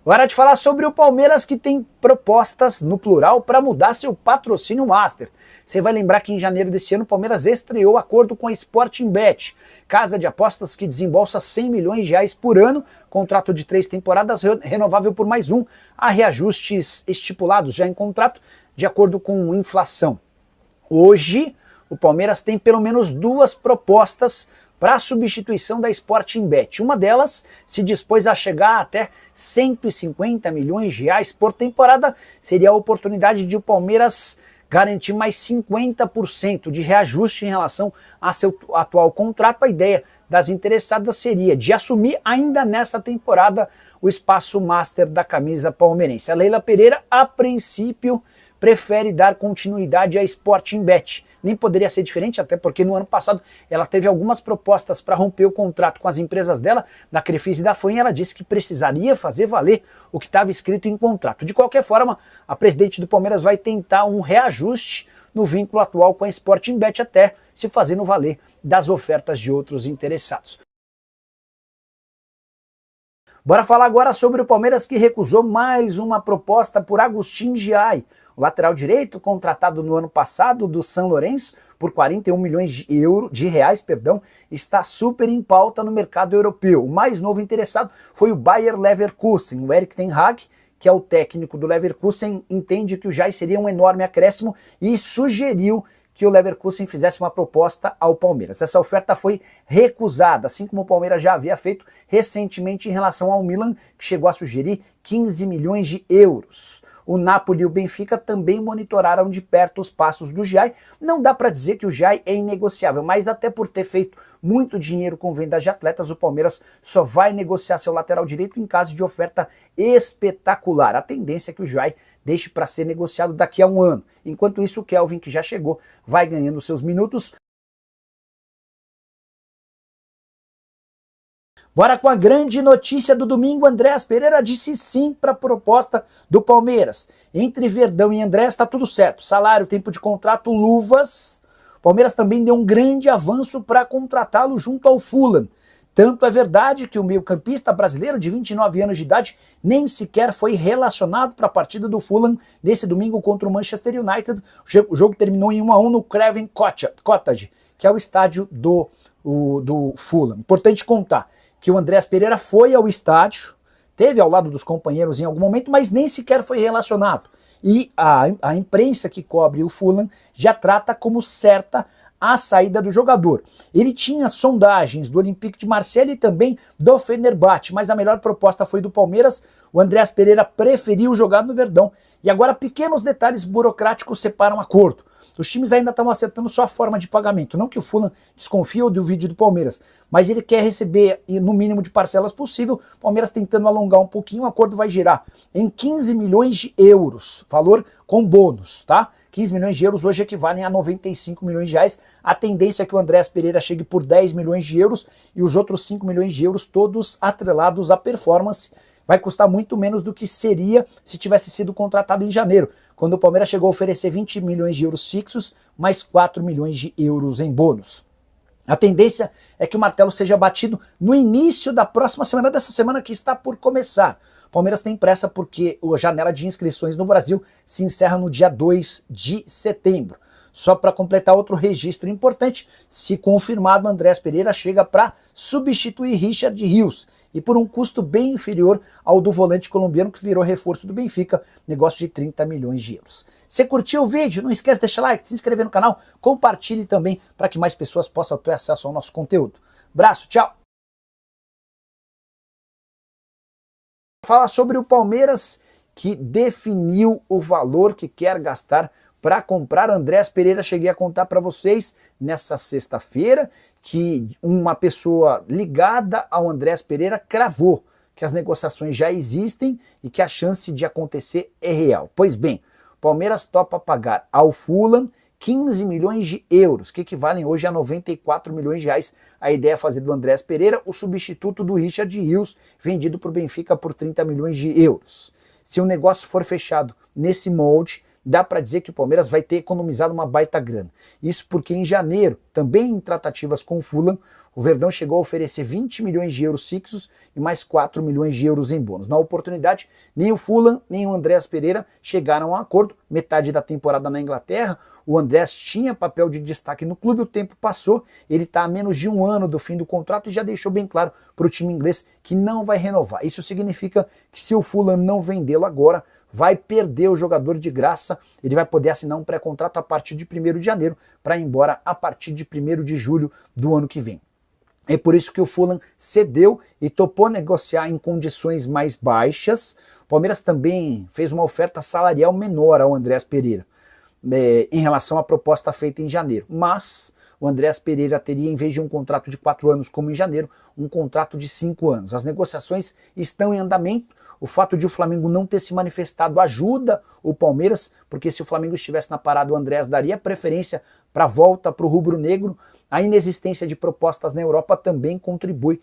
Hora de falar sobre o Palmeiras, que tem propostas, no plural, para mudar seu patrocínio master. Você vai lembrar que em janeiro desse ano o Palmeiras estreou acordo com a Sportingbet, casa de apostas que desembolsa 100 milhões de reais por ano, contrato de 3 temporadas, renovável por mais um, há reajustes estipulados já em contrato, de acordo com inflação. Hoje, o Palmeiras tem pelo menos 2 propostas para a substituição da Sportingbet. Uma delas se dispôs a chegar até 150 milhões de reais por temporada. Seria a oportunidade de o Palmeiras garantir mais 50% de reajuste em relação a seu atual contrato. A ideia das interessadas seria de assumir ainda nessa temporada o espaço master da camisa palmeirense. A Leila Pereira, a princípio, prefere dar continuidade à Sportingbet. Nem poderia ser diferente, até porque no ano passado ela teve algumas propostas para romper o contrato com as empresas dela, da Crefisa e da FAM, e ela disse que precisaria fazer valer o que estava escrito em contrato. De qualquer forma, a presidente do Palmeiras vai tentar um reajuste no vínculo atual com a Sportingbet, até se fazendo valer das ofertas de outros interessados. Bora falar agora sobre o Palmeiras, que recusou mais uma proposta por Agustín Giai, o lateral direito contratado no ano passado do São Lourenço por 41 milhões de reais, está super em pauta no mercado europeu. O mais novo interessado foi o Bayer Leverkusen. O Erik ten Hag, que é o técnico do Leverkusen, entende que o Giai seria um enorme acréscimo e sugeriu que o Leverkusen fizesse uma proposta ao Palmeiras. Essa oferta foi recusada, assim como o Palmeiras já havia feito recentemente em relação ao Milan, que chegou a sugerir 15 milhões de euros. O Napoli e o Benfica também monitoraram de perto os passos do Giai. Não dá para dizer que o Giai é inegociável, mas até por ter feito muito dinheiro com vendas de atletas, o Palmeiras só vai negociar seu lateral direito em caso de oferta espetacular. A tendência é que o Giai deixe para ser negociado daqui a um ano. Enquanto isso, o Kelvin, que já chegou, vai ganhando seus minutos. Bora com a grande notícia do domingo. Andréas Pereira disse sim para a proposta do Palmeiras. Entre Verdão e Andréas está tudo certo. Salário, tempo de contrato, luvas. O Palmeiras também deu um grande avanço para contratá-lo junto ao Fulham. Tanto é verdade que o meio-campista brasileiro de 29 anos de idade nem sequer foi relacionado para a partida do Fulham nesse domingo contra o Manchester United. O jogo terminou em 1-1 no Craven Cottage, que é o estádio do Fulham. Importante contar que o Andréas Pereira foi ao estádio, teve ao lado dos companheiros em algum momento, mas nem sequer foi relacionado. E a imprensa que cobre o Fulham já trata como certa a saída do jogador. Ele tinha sondagens do Olympique de Marseille e também do Fenerbahçe, mas a melhor proposta foi do Palmeiras. O Andréas Pereira preferiu jogar no Verdão. E agora pequenos detalhes burocráticos separam o acordo. Os times ainda estão acertando só a forma de pagamento. Não que o Fulham desconfie do vídeo do Palmeiras, mas ele quer receber no mínimo de parcelas possível. O Palmeiras tentando alongar um pouquinho, o acordo vai girar em 15 milhões de euros, valor com bônus, tá? 15 milhões de euros hoje equivalem a 95 milhões de reais. A tendência é que o Andréas Pereira chegue por 10 milhões de euros e os outros 5 milhões de euros todos atrelados à performance. Vai custar muito menos do que seria se tivesse sido contratado em janeiro, quando o Palmeiras chegou a oferecer 20 milhões de euros fixos, mais 4 milhões de euros em bônus. A tendência é que o martelo seja batido no início da próxima semana, dessa semana que está por começar. O Palmeiras tem pressa porque a janela de inscrições no Brasil se encerra no dia 2 de setembro. Só para completar outro registro importante, se confirmado, Andréas Pereira chega para substituir Richard Rios, e por um custo bem inferior ao do volante colombiano que virou reforço do Benfica, negócio de 30 milhões de euros. Se curtiu o vídeo, não esquece de deixar like, de se inscrever no canal, compartilhe também para que mais pessoas possam ter acesso ao nosso conteúdo. Abraço, tchau! Falar sobre o Palmeiras, que definiu o valor que quer gastar para comprar Andréas Pereira. Cheguei a contar para vocês nessa sexta-feira que uma pessoa ligada ao Andréas Pereira cravou que as negociações já existem e que a chance de acontecer é real. Pois bem, o Palmeiras topa pagar ao Fulham 15 milhões de euros, que equivalem hoje a 94 milhões de reais. A ideia é fazer do Andréas Pereira o substituto do Richard Rios, vendido para o Benfica por 30 milhões de euros. Se o negócio for fechado nesse molde, dá para dizer que o Palmeiras vai ter economizado uma baita grana. Isso porque em janeiro, também em tratativas com o Fulham, O Verdão chegou a oferecer 20 milhões de euros fixos e mais 4 milhões de euros em bônus. Na oportunidade, nem o Fulham nem o Andreas Pereira chegaram a um acordo. Metade da temporada na Inglaterra, o Andreas tinha papel de destaque no clube, o tempo passou, ele está a menos de um ano do fim do contrato e já deixou bem claro para o time inglês que não vai renovar. Isso significa que se o Fulham não vendê-lo agora, vai perder o jogador de graça, ele vai poder assinar um pré-contrato a partir de 1º de janeiro para ir embora a partir de 1º de julho do ano que vem. É por isso que o Fulham cedeu e topou negociar em condições mais baixas. O Palmeiras também fez uma oferta salarial menor ao Andreas Pereira em relação à proposta feita em janeiro. Mas o Andreas Pereira teria, em vez de um contrato de 4 anos como em janeiro, um contrato de 5 anos. As negociações estão em andamento. O fato de o Flamengo não ter se manifestado ajuda o Palmeiras, porque se o Flamengo estivesse na parada, o Andreas daria preferência para a volta para o rubro-negro. A inexistência de propostas na Europa também contribui.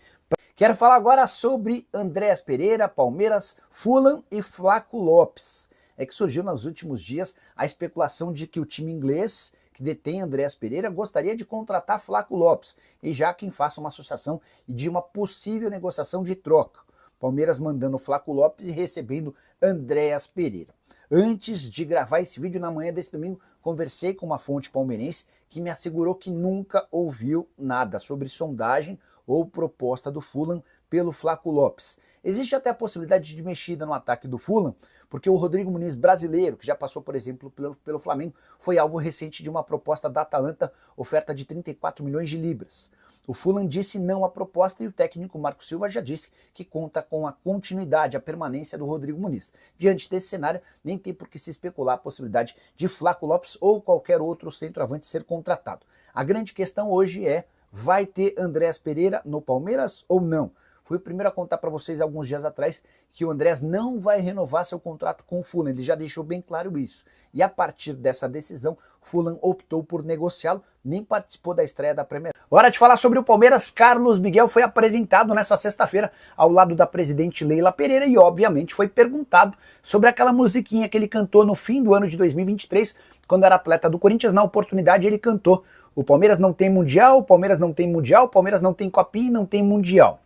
Quero falar agora sobre Andreas Pereira, Palmeiras, Fulham e Flaco Lopes. É que surgiu nos últimos dias a especulação de que o time inglês que detém Andreas Pereira gostaria de contratar Flaco Lopes, e já quem faça uma associação e de uma possível negociação de troca. Palmeiras mandando Flaco Lopes e recebendo Andreas Pereira. Antes de gravar esse vídeo na manhã desse domingo, conversei com uma fonte palmeirense que me assegurou que nunca ouviu nada sobre sondagem ou proposta do Fulham pelo Flaco Lopes. Existe até a possibilidade de mexida no ataque do Fulham, porque o Rodrigo Muniz brasileiro, que já passou, por exemplo, pelo Flamengo, foi alvo recente de uma proposta da Atalanta, oferta de 34 milhões de libras. O Fulham disse não à proposta e o técnico Marco Silva já disse que conta com a continuidade, a permanência do Rodrigo Muniz. Diante desse cenário, nem tem por que se especular a possibilidade de Flaco Lopes ou qualquer outro centroavante ser contratado. A grande questão hoje é, vai ter Andreas Pereira no Palmeiras ou não? Fui o primeiro a contar para vocês alguns dias atrás que o Andreas não vai renovar seu contrato com o Fulham, ele já deixou bem claro isso. E a partir dessa decisão, o Fulham optou por negociá-lo, nem participou da estreia da Premier. Hora de falar sobre o Palmeiras. Carlos Miguel foi apresentado nessa sexta-feira ao lado da presidente Leila Pereira e obviamente foi perguntado sobre aquela musiquinha que ele cantou no fim do ano de 2023, quando era atleta do Corinthians. Na oportunidade ele cantou: o Palmeiras não tem Mundial, o Palmeiras não tem Mundial, o Palmeiras não tem Copinha e não tem Mundial.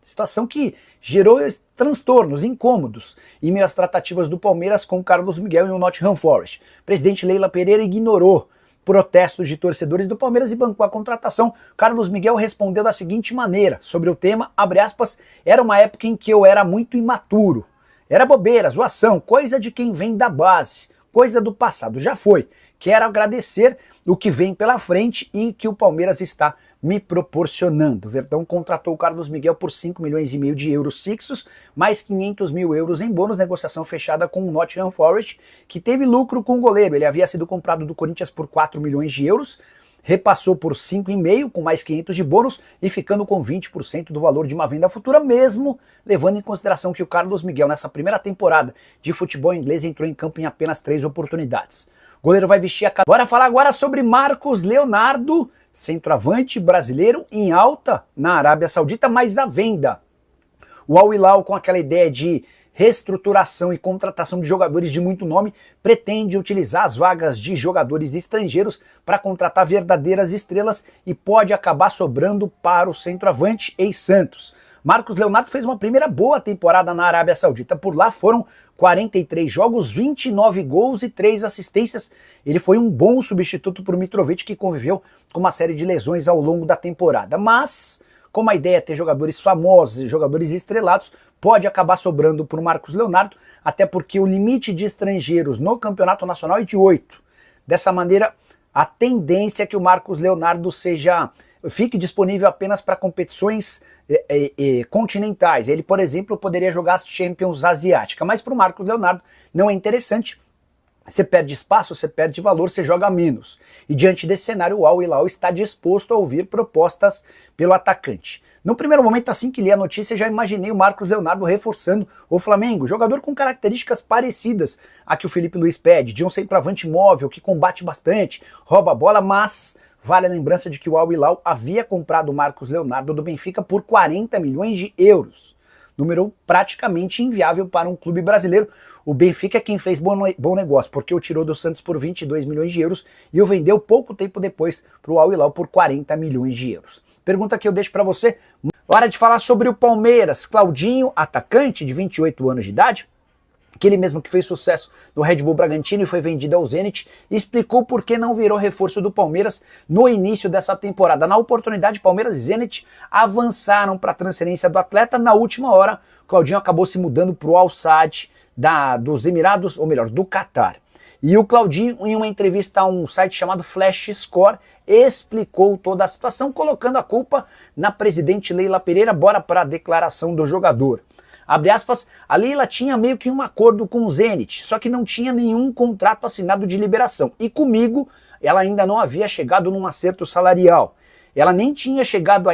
Situação que gerou transtornos, incômodos, em meio às tratativas do Palmeiras com Carlos Miguel e o Nottingham Forest. O presidente Leila Pereira ignorou protestos de torcedores do Palmeiras e bancou a contratação. Carlos Miguel respondeu da seguinte maneira sobre o tema, abre aspas, era uma época em que eu era muito imaturo. Era bobeira, zoação, coisa de quem vem da base, coisa do passado, já foi. Quero agradecer o que vem pela frente e que o Palmeiras está me proporcionando. O Verdão contratou o Carlos Miguel por 5 milhões e meio de euros fixos, mais 500 mil euros em bônus, negociação fechada com o Nottingham Forest, que teve lucro com o goleiro. Ele havia sido comprado do Corinthians por 4 milhões de euros, repassou por 5,5 com mais 500 de bônus e ficando com 20% do valor de uma venda futura, mesmo levando em consideração que o Carlos Miguel nessa primeira temporada de futebol inglês entrou em campo em apenas 3 oportunidades. O goleiro vai vestir a camisa. Bora falar agora sobre Marcos Leonardo, centroavante brasileiro em alta na Arábia Saudita, mas à venda. O Al Hilal, com aquela ideia de reestruturação e contratação de jogadores de muito nome, pretende utilizar as vagas de jogadores estrangeiros para contratar verdadeiras estrelas e pode acabar sobrando para o centroavante ex-Santos. Marcos Leonardo fez uma primeira boa temporada na Arábia Saudita. Por lá foram 43 jogos, 29 gols e 3 assistências. Ele foi um bom substituto para o Mitrovic, que conviveu com uma série de lesões ao longo da temporada. Mas, como a ideia é ter jogadores famosos e jogadores estrelados, pode acabar sobrando para o Marcos Leonardo, até porque o limite de estrangeiros no Campeonato Nacional é de 8. Dessa maneira, a tendência é que o Marcos Leonardo fique disponível apenas para competições continentais. Ele, por exemplo, poderia jogar as Champions Asiática, mas para o Marcos Leonardo não é interessante. Você perde espaço, você perde valor, você joga menos. E diante desse cenário, o Al Hilal está disposto a ouvir propostas pelo atacante. No primeiro momento, assim que li a notícia, já imaginei o Marcos Leonardo reforçando o Flamengo, jogador com características parecidas a que o Felipe Luiz pede, de um centroavante móvel que combate bastante, rouba a bola, mas vale a lembrança de que o Al Hilal havia comprado o Marcos Leonardo do Benfica por 40 milhões de euros. número praticamente inviável para um clube brasileiro. O Benfica é quem fez bom negócio, porque o tirou do Santos por 22 milhões de euros e o vendeu pouco tempo depois para o Al Hilal por 40 milhões de euros. Pergunta que eu deixo para você. Hora de falar sobre o Palmeiras. Claudinho, atacante de 28 anos de idade, aquele mesmo que fez sucesso no Red Bull Bragantino e foi vendido ao Zenit, explicou por que não virou reforço do Palmeiras no início dessa temporada. Na oportunidade, Palmeiras e Zenit avançaram para a transferência do atleta. Na última hora, Claudinho acabou se mudando para o Al Sadd dos Emirados, ou melhor, do Catar. E o Claudinho, em uma entrevista a um site chamado Flash Score, explicou toda a situação, colocando a culpa na presidente Leila Pereira. Bora para a declaração do jogador. Abre aspas, a Leila tinha meio que um acordo com o Zenit, só que não tinha nenhum contrato assinado de liberação. E comigo, ela ainda não havia chegado num acerto salarial. Ela nem tinha chegado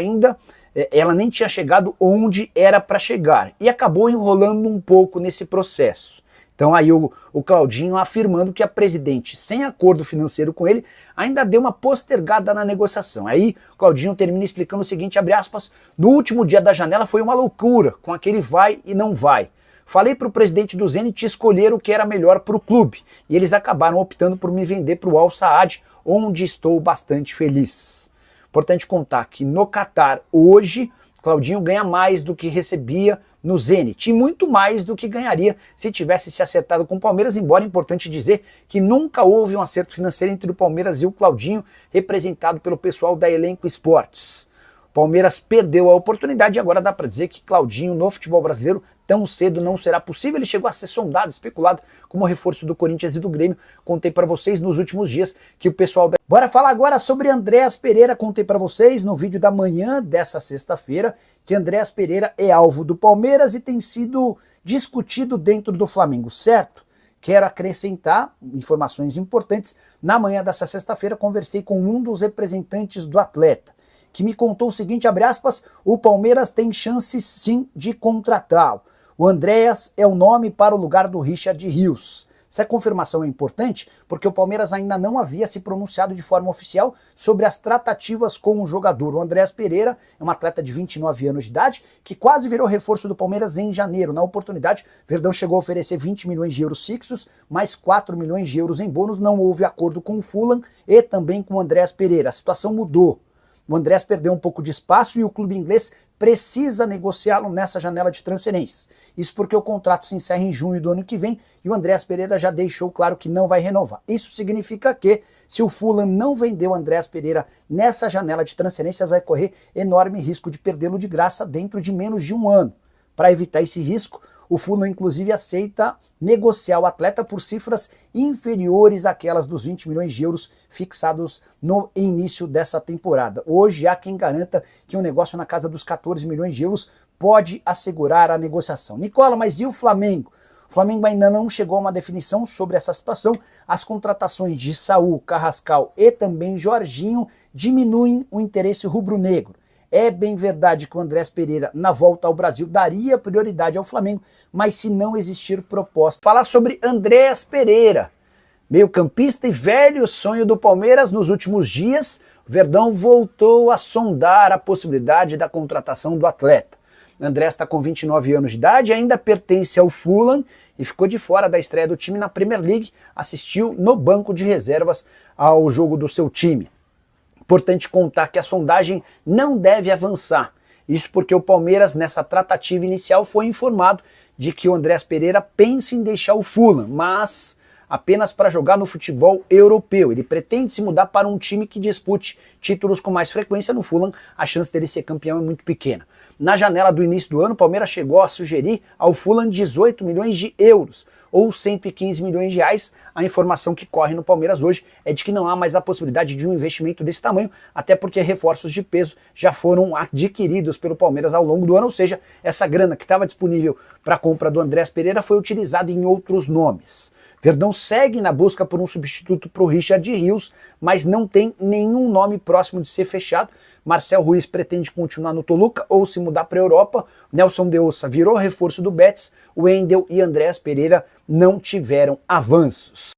onde era para chegar. E acabou enrolando um pouco nesse processo. Então aí o Claudinho afirmando que a presidente, sem acordo financeiro com ele, ainda deu uma postergada na negociação. Aí o Claudinho termina explicando o seguinte, abre aspas, no último dia da janela foi uma loucura, com aquele vai e não vai. Falei para o presidente do Zenit escolher o que era melhor para o clube, e eles acabaram optando por me vender para o Al Sadd, onde estou bastante feliz. Importante contar que no Catar, hoje, Claudinho ganha mais do que recebia no Zenit, e muito mais do que ganharia se tivesse se acertado com o Palmeiras, embora é importante dizer que nunca houve um acerto financeiro entre o Palmeiras e o Claudinho, representado pelo pessoal da Elenco Esportes. O Palmeiras perdeu a oportunidade e agora dá para dizer que Claudinho no futebol brasileiro tão cedo não será possível. Ele chegou a ser sondado, especulado como reforço do Corinthians e do Grêmio. Contei para vocês nos últimos dias que o pessoal... Bora falar agora sobre Andréas Pereira. Contei para vocês no vídeo da manhã dessa sexta-feira que Andréas Pereira é alvo do Palmeiras e tem sido discutido dentro do Flamengo, certo? Quero acrescentar informações importantes. Na manhã dessa sexta-feira conversei com um dos representantes do atleta, que me contou o seguinte, abre aspas, o Palmeiras tem chance sim de contratá-lo. O Andréas é o nome para o lugar do Richard Rios. Essa confirmação é importante porque o Palmeiras ainda não havia se pronunciado de forma oficial sobre as tratativas com o jogador. O Andréas Pereira é um atleta de 29 anos de idade que quase virou reforço do Palmeiras em janeiro. Na oportunidade, Verdão chegou a oferecer 20 milhões de euros fixos, mais 4 milhões de euros em bônus. Não houve acordo com o Fulham e também com o Andréas Pereira. A situação mudou. O Andréas perdeu um pouco de espaço e o clube inglês precisa negociá-lo nessa janela de transferências. Isso porque o contrato se encerra em junho do ano que vem e o Andréas Pereira já deixou claro que não vai renovar. Isso significa que, se o Fulham não vender o Andréas Pereira nessa janela de transferências, vai correr enorme risco de perdê-lo de graça dentro de menos de um ano. Para evitar esse risco, o Fulham inclusive aceita negociar o atleta por cifras inferiores àquelas dos 20 milhões de euros fixados no início dessa temporada. Hoje há quem garanta que um negócio na casa dos 14 milhões de euros pode assegurar a negociação. Nicola, mas e o Flamengo? O Flamengo ainda não chegou a uma definição sobre essa situação. As contratações de Saúl, Carrascal e também Jorginho diminuem o interesse rubro-negro. É bem verdade que o Andréas Pereira, na volta ao Brasil, daria prioridade ao Flamengo, mas se não existir proposta. Falar sobre Andréas Pereira, meio-campista e velho sonho do Palmeiras. Nos últimos dias, o Verdão voltou a sondar a possibilidade da contratação do atleta. Andréas está com 29 anos de idade, ainda pertence ao Fulham e ficou de fora da estreia do time na Premier League, assistiu no banco de reservas ao jogo do seu time. Importante contar que a sondagem não deve avançar. Isso porque o Palmeiras, nessa tratativa inicial, foi informado de que o Andréas Pereira pensa em deixar o Fulham, mas apenas para jogar no futebol europeu. Ele pretende se mudar para um time que dispute títulos com mais frequência. No Fulham, a chance dele ser campeão é muito pequena. Na janela do início do ano, o Palmeiras chegou a sugerir ao Fulham 18 milhões de euros, ou 115 milhões de reais. A informação que corre no Palmeiras hoje é de que não há mais a possibilidade de um investimento desse tamanho, até porque reforços de peso já foram adquiridos pelo Palmeiras ao longo do ano, ou seja, essa grana que estava disponível para a compra do Andréas Pereira foi utilizada em outros nomes. Verdão segue na busca por um substituto para o Richard Rios, mas não tem nenhum nome próximo de ser fechado. Marcel Ruiz pretende continuar no Toluca ou se mudar para a Europa. Nelson de Ossa virou reforço do Betis. Wendel e Andréas Pereira não tiveram avanços.